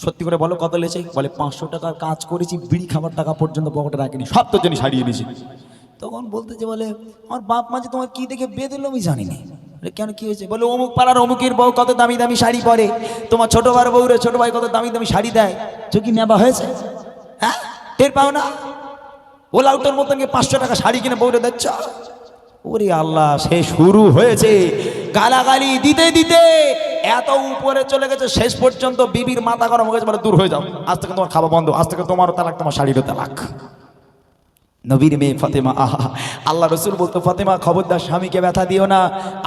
সত্যি করে বলো কত লেছে? বলে 500 টাকার কাজ করেছি, বিড়ি খাবার টাকা পর্যন্ত পকেটে রাখিনি, সব তোর জন্য শাড়ি এনেছি। তখন বলতেছে, বলে আমার বাপ মা যে তোমার কি দেখে বিয়ে দিল আমি জানি না। কেন, কি হয়েছে? বলে অমুক পাড়ার অমুকের বউ কত দামি দামি শাড়ি পরে, তোমার ছোট ভাইয়ের বউরে ছোট ভাই কত দামি দামি শাড়ি দেয়, তো কি নেবা হয়েছে? হ্যাঁ, টের পাও না? ওলা উটোর মতন 500 টাকা শাড়ি কিনে বউরে দিচ্ছ। ওরে আল্লাহ, সে শুরু হয়েছে গালাগালি দিতে দিতে এত উপরে চলে গেছে, শেষ পর্যন্ত বিবির মাথা গরম হয়ে গেছে। বলে দূর হয়ে যাও, আজ থেকে তোমার খাওয়া বন্ধ, আজ থেকে তোমারও তালাক, তোমার শাড়িরও তালাক। নবীর মেয়ে ফাতেমা, আহা, আল্লাহ রসুল বলতো ফাতেমা খবরদার স্বামীকে ব্যথা দিও না।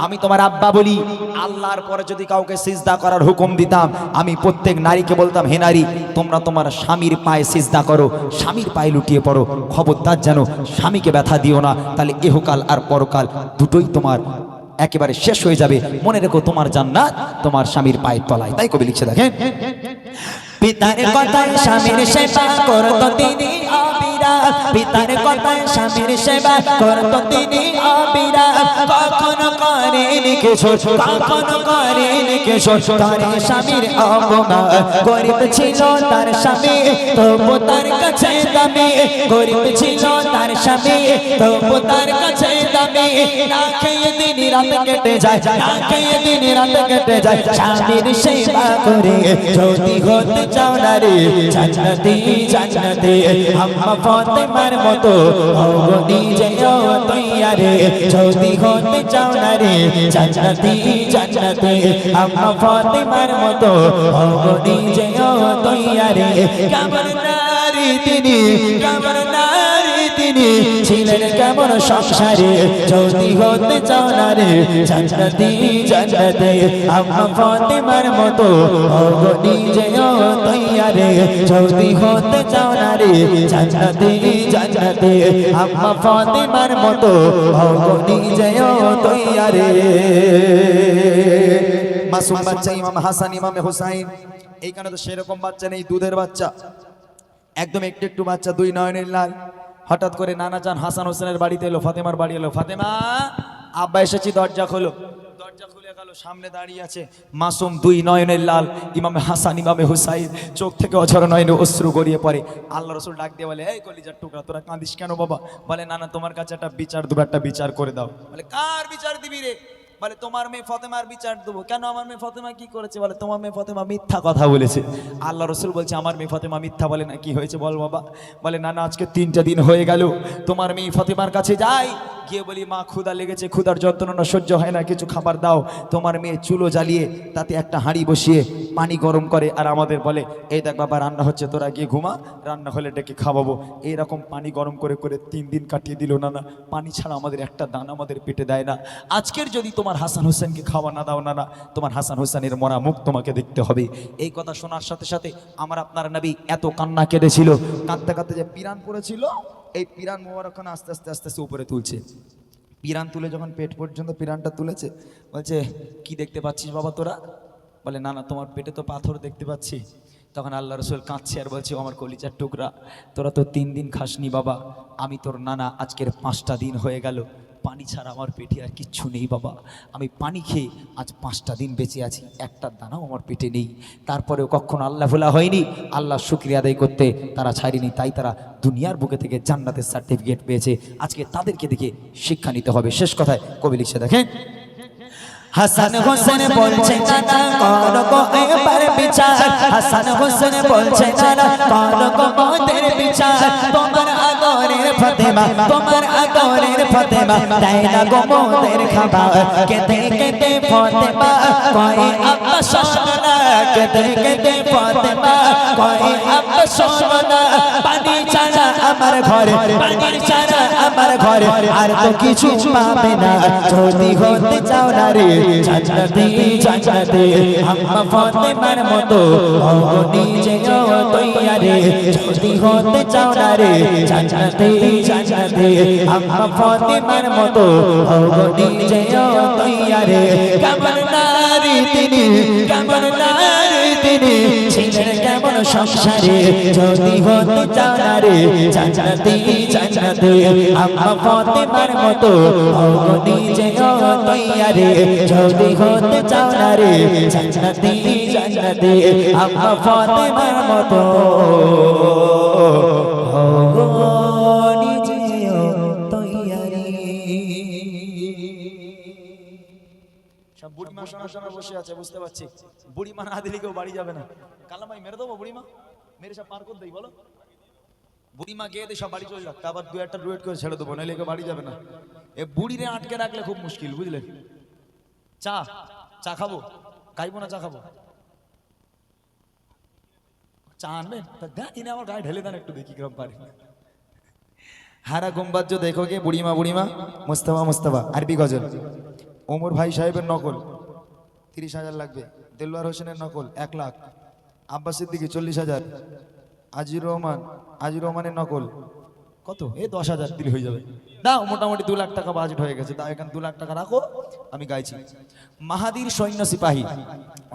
আমি তোমার আব্বা বলি, আল্লাহর পরে যদি কাউকে সিজদা করার হুকুম দিতাম, আমি প্রত্যেক নারীকে বলতাম, হে নারী, তোমরা তোমার স্বামীর পায়ে সিজদা করো, স্বামীর পায়ে লুটিয়ে পড়ো, খবরদার যেন স্বামীকে ব্যথা দিও না, তাহলে ইহকাল আর পরকাল দুটোই তোমার একেবারে শেষ হয়ে যাবে। মনে রেখো তোমার জান্নাত তোমার স্বামীর পায়ের তলায়। তাই কবি লিখছে, দেখেন, পিতার কথায় স্বামীর সেবা করত তিনি অবিরাম, পিতার কথায় স্বামীর সেবা করত তিনি অবিরাম। কখনো করেনি কিছু, কখনো করেনি কিছু, তার স্বামীর অবমান। গরিব ছিল তার স্বামী, তবু তার কাছে দামি, গরিব ছিল তার স্বামী, তবু তার কাছে দামি। না খেয়ে দিন রাত কেটে যায়, না খেয়ে দিন রাত কেটে যায়, স্বামীর সেবা করে যদি হতে চাও না রে জান্নাতে, জান্নাতে আম্মা ফাতেমার মতো হও নিজেও তৈয়ারে, যদি হতে চাও না রে জান্নাতে, জান্নাতে আম্মা ফাতেমার মতো হও নিজেও তৈয়ারে। কেমন নারী তিনি, কেমন নারী তিনি, ছিলেন কেমন সংসারে, যদি হতে চাও না রে জান্নাতে, জান্নাতে আম্মা ফাতেমার মতো হও নিজেও তৈয়ারে, যদি হতে চাও না রে জান্নাতে, জান্নাতে আম্মা ফাতেমার মতো হও নিজেও তৈয়ারে। মাসুম বাচ্চা ইমাম হাসান, ইমাম হুসাইন, এইখানে তো সেরকম বাচ্চা নেই, দুধের বাচ্চা, একদম একটু একটু বাচ্চা, 2 নয়নের লাল। হঠাৎ করে নানা জান হাসান হোসেনের বাড়িতে এলো, ফাতেমার বাড়ি এলো। ফাতেমা, আব্বা এসেছি, দরজা খোলো। দরজা খুলে গেল, সামনে দাঁড়িয়ে আছে মাসুম 2 নয়নের লাল ইমামে হাসান, ইমামে হুসাইন। চোখ থেকে অঝর নয়নে অশ্রু গড়িয়ে পড়ে। আল্লাহ রসুল ডাক দিয়ে বলে, এই কলিজার টুকরা, তোরা কাঁদিস কেন বাবা? বলে, না না, তোমার কাছে একটা বিচার দেবো, একটা বিচার করে দাও। বলে, কার বিচার দিবি রে? বলে, তোমার মেয়ে ফাতেমার বিচার দেবো। কেন, আমার মেয়ে ফাতেমা কি করেছে? বলে, তোমার মেয়ে ফাতেমা মিথ্যা কথা বলেছে। আল্লাহ রসুল বলছে, আমার মেয়ে ফাতেমা মিথ্যা বলে না, কি হয়েছে বল বাবা? বলে, না না, আজকে 3টা দিন হয়ে গেল তোমার মেয়ে ফাতেমার কাছে যাই, গিয়ে বলি, মা ক্ষুধা লেগেছে, ক্ষুধার যন্ত্রণা সহ্য হয় না, কিছু খাবার দাও। তোমার মেয়ে চুলো জ্বালিয়ে তাতে একটা হাঁড়ি বসিয়ে পানি গরম করে, আর আমাদের বলে, এই দেখ বাবা রান্না হচ্ছে, তোরা গিয়ে ঘুমা, রান্না হলে ডেকে খাওয়াবো। এইরকম পানি গরম করে করে 3 দিন কাটিয়ে দিল। না না, পানি ছাড়া আমাদের একটা দানা আমাদের পেটে দেয় না। আজকের যদি তোমার হাসান হোসেনকে খাওয়া না দাও, না না, তোমার হাসান হোসেনের মরা মুখ তোমাকে দেখতে হবে। এই কথা শোনার সাথে সাথে আমার আপনার নবী এত কান্না কেঁদেছিল, কাঁদতে কাঁদতে যে পিরান পড়েছিল, এই পিরান মোবারকখানা আস্তে আস্তে আস্তে আস্তে উপরে তুলছে। পিরান তুলে যখন পেট পর্যন্ত পিরানটা তুলেছে, বলছে কি দেখতে পাচ্ছিস বাবা তোরা? বলে না না, তোমার পেটে তো পাথর দেখতে পাচ্ছি। তখন আল্লাহ রসুল কাঁদছে আর বলছে, আমার কলিজার টুকরা, তোরা তো 3 দিন খাসনি বাবা, আমি তোর নানা আজকের 5টা দিন হয়ে গেল, পানি ছাড়া আমার পেটে আর কিচ্ছু নেই বাবা। আমি পানি খেয়ে আজ 5টা দিন বেঁচে আছি, একটা দানাও আমার পেটে নেই। তারপরেও কখনো আল্লাহ ভোলা হয়নি, আল্লাহর শুকরিয়া আদায় করতে তারা ছাড়েনি। তাই তারা দুনিয়ার বুকে থেকে জান্নাতের সার্টিফিকেট পেয়েছে। আজকে তাদেরকে দেখে শিক্ষা নিতে হবে। শেষ কথায় কবি লিখছে, দেখেন, হাসান হোসেন বলছে নানা করো গো এবার বিচার, হাসান হোসেন বলছে নানা করো গো মোদের বিচার। তোমার আগরের ফাতেমা, তোমার আগরের ফাতেমা দেয় না গো মোদের খাবার। কেঁদে কেঁদে ফাতেমা কয় আব্বা সোনা, কেঁদে কেঁদে ফাতেমা কয় আব্বা সোনা। পানি ছাড়া আমার ঘরে, পানি ছাড়া আমার ঘরে আর তো কিছু পাবে না। যদি হতে চাও না রে জান্নাতে জান্নাতে, আম্মা ফাতেমার মতো হও নিজেও তৈয়ারে। যদি হতে চাও না রে জান্নাতে জান্নাতে, আম্মা ফাতেমার মতো হও নিজেও তৈয়ারে। কেমন নারী তিনি, কেমন নারী তিনি, ছিলেন কেমন সংসারে। যদি হতে চাও না রে জান্নাতে জান্নাতে, আম্মা ফাতেমার মতো হও নিজেও তৈয়ারে। যদি হতে চাও না রে জান্নাতে জান্নাতে, আম্মা ফাতেমার মতো হও নিজেও তৈয়ারে। সব বুড়িমা শোনা শোনা বসে আছে, বুঝতে পারছি। বুড়িমা না দিলে কেউ বাড়ি যাবে না। কালামাই মেরে দেবো বুড়িমা, মেরে সব পার করে দেই, বলো বুড়িমা গিয়ে দিয়ে সব বাড়ি চলে যাক, আবার 2-1টা ডুয়েট করে ছেড়ে দেবো, নাহলে কেউ বাড়ি যাবে না। এ বুড়িরে আটকে রাখলে খুব মুশকিল, বুঝলেন। চা চা খাবো, খাইবো না চা খাবো? চা আনবেন? গাড়ি না, আমার গায়ে ঢেলে দেন একটু, দেখি কিরম পারে। হারা গুম্বাজ্য দেখোগে বুড়িমা বুড়িমা, মুস্তাফা মুস্তাফা আরবি গজল। ওমর ভাই সাহেবের নকল 30,000 লাগবে। দেলোয়ার হোসেনের নকল 1 লাখ। আব্বাস সিদ্দিকী 40,000। আজির রহমানের নকল কত? 10,000 দিলে হয়ে যাবে। দাও, মোটামুটি 2 লাখ টাকা বাজেট হয়ে গেছে। দাও, এখানে 2 লাখ টাকা রাখো, আমি গাইছি। মাহাদির সৈন্য সিপাহী,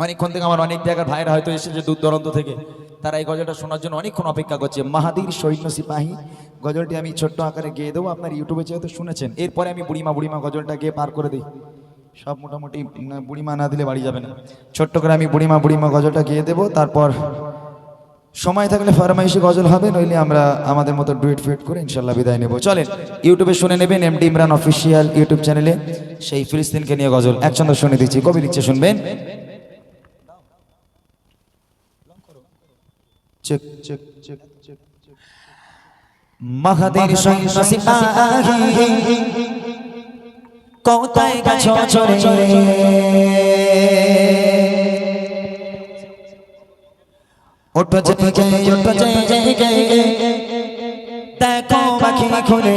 অনেকক্ষণ থেকে আমার অনেক জায়গার ভাইরা হয়তো এসেছে দূর দূরান্ত থেকে, তারা এই গজলটা শোনার জন্য অনেকক্ষণ অপেক্ষা করছে। মাহাদির সৈন্য সিপাহী গজলটি আমি ছোট্ট আকারে গেয়ে দেবো, আপনার ইউটিউবে যেহেতু শুনেছেন। এরপরে আমি বুড়িমা বুড়িমা গজলটা গিয়ে পার করে দিই। সব মোটামুটি বুড়িমা না দিলে বাড়ি যাবে না। ছোট্ট করে আমি বুড়িমা বুড়িমা গজলটা গেয়ে দেবো, তারপর সময় থাকলে ফরমাইশি গজল হবে, নইলে আমরা আমাদের মতো ডুয়েট ফিট করে ইনশাল্লাহ বিদায় নেব। চলেন, ইউটিউবে শুনে নেবেন, এমডি ইমরান অফিসিয়াল ইউটিউব চ্যানেলে সেই ফিলিস্তিনকে নিয়ে গজল একসঙ্গে শুনে দিচ্ছি। কবি লিখছে, শুনবেন। Check check check check. মাহাদির সৈন্য সিপাহী কোথায় গেছো চলে, ওঠো জেগে ওঠো জেগে, দেখো পাখি খুলে।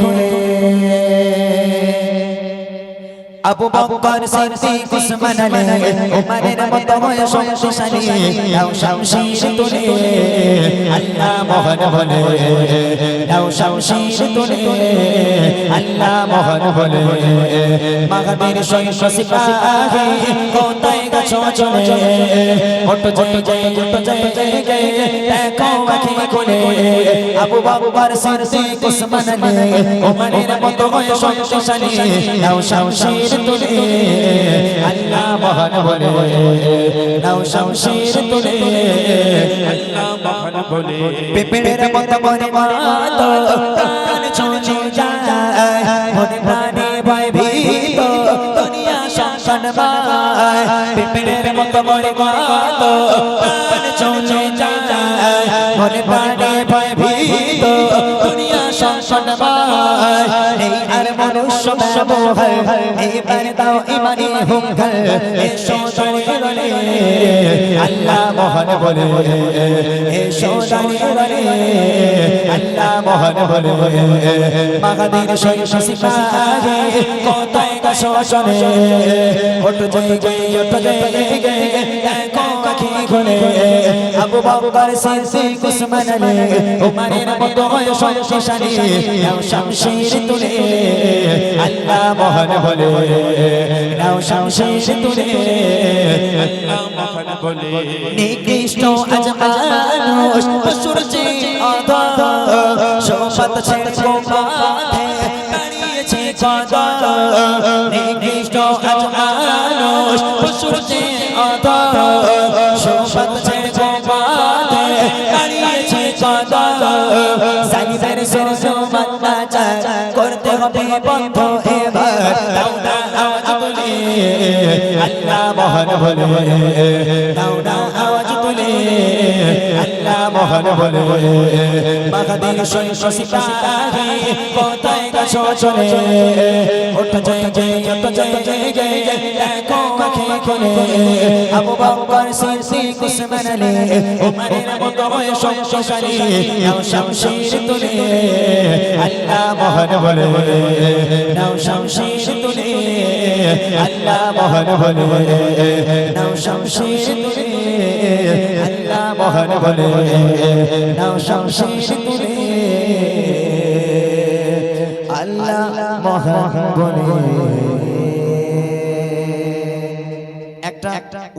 আবু বকর সিদ্দিক উসমান আলী উমরের মতো হয়ে শক্তিশালী, দাও শামশির তুলে আল্লাহ মোহন বলে, দাও শামশির তুলে আল্লাহ মোহন বলে। মাহাদির সৈন্য সিপাহী কোথায় গেছো চলে, ওঠো জেগে ওঠো জেগে, দেখো পাখি খুলে। আবু বকর সিদ্দিক উসমান আলী উমরের মতো হয়ে শক্তিশালী, দাও শামশির তুলে আল্লাহ মোহন বলে, দাও শামশির তুলে আল্লাহ মহান বলে। পিপড়ের মতো মনে মাতো প্রাণ চলে যায়, মনে প্রাণে ভয় ভীত দুনিয়া সংসার মায়। পিপড়ের মতো মনে মাতো প্রাণ চলে যায়, মনে প্রাণে ভয় ভীত দুনিয়া সংসার মায়। এই আর মনুষ্য ব্যবহার, এইবার দাও ইমানি হুঙ্কার, এসো দাঁড়িয়ে বলে আল্লাহ মোহন বলে, এসো দাঁড়িয়ে বলে আল্লাহ মোহন বলে। মাহাদির সৈন্য সিপাহী কোথায় গেছো চলে, ওঠো জেগে ওঠো জেগে, দেখো পাখি খুলে আবু বকর সিদ্দিক উসমান আলী উমরের মতো হয় শক্তিশালী নাও শামশির তুলে আল্লাহ মহান বলে নাও শামশির তুলে আল্লাহ মহান বলে নিকৃষ্ট আজ মানুষ পশুর চেয়ে অধম শোভত ছেড়ে মাথে দাঁড়িয়েছে কদম নিকৃষ্ট আজ মানুষ পশুর চেয়ে অধম শোভত ছেড়ে মাথে দাঁড়িয়েছে কদম সাইদের সোজো মাত্রা করতে হবে বন্ধ এবার দাও দাও আওয়াজ তুলে আল্লাহ মহান বলে দাও দাও আওয়াজ তুলে আল্লাহ মহান বলে বাগাদের শৈশ সিতারে কোথায় গাছো চলে ওঠা জয় জয় ওঠ জয় জয় জয় জয় দেখো আঁখে খুলে আবু বকর সিদ্দিক উসমান আলী উমরের মতো হয় শক্তিশালী নাও শামশির তুলে আল্লাহ মহান বলে নাও শামশির তুলে আল্লাহ মহান বলে নাও শামশির তুলে আল্লাহ মহান বলে নাও শামশির তুলে আল্লাহ মহান বলে একটা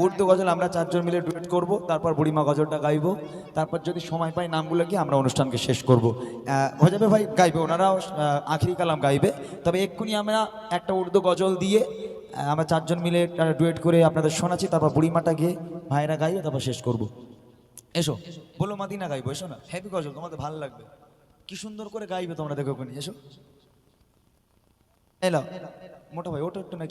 উর্দু গজল আমরা চারজন মিলে ডুয়েট করব, তারপর বুড়িমা গজলটা গাইবো, তারপর যদি সময় পাই নামগুলো কি আমরা অনুষ্ঠানকে শেষ করব। হয়ে ভাই গাইবে, ওনারাও আখিরি কালাম গাইবে। তবে এক্ষুনি আমরা একটা উর্দু গজল দিয়ে আমরা চারজন মিলে ডুয়েট করে আপনাদের শোনাচ্ছি, তারপর বুড়িমাটা গিয়ে ভাইরা গাইবে, তারপর শেষ করব। এসো বলো মাদিনা গাইবো, এসো না, হ্যাপি গজল তোমাদের ভালো লাগবে, কি সুন্দর করে গাইবে তোমরা, দেখো এসো। এলো মোটা ভাই ওটা একটু না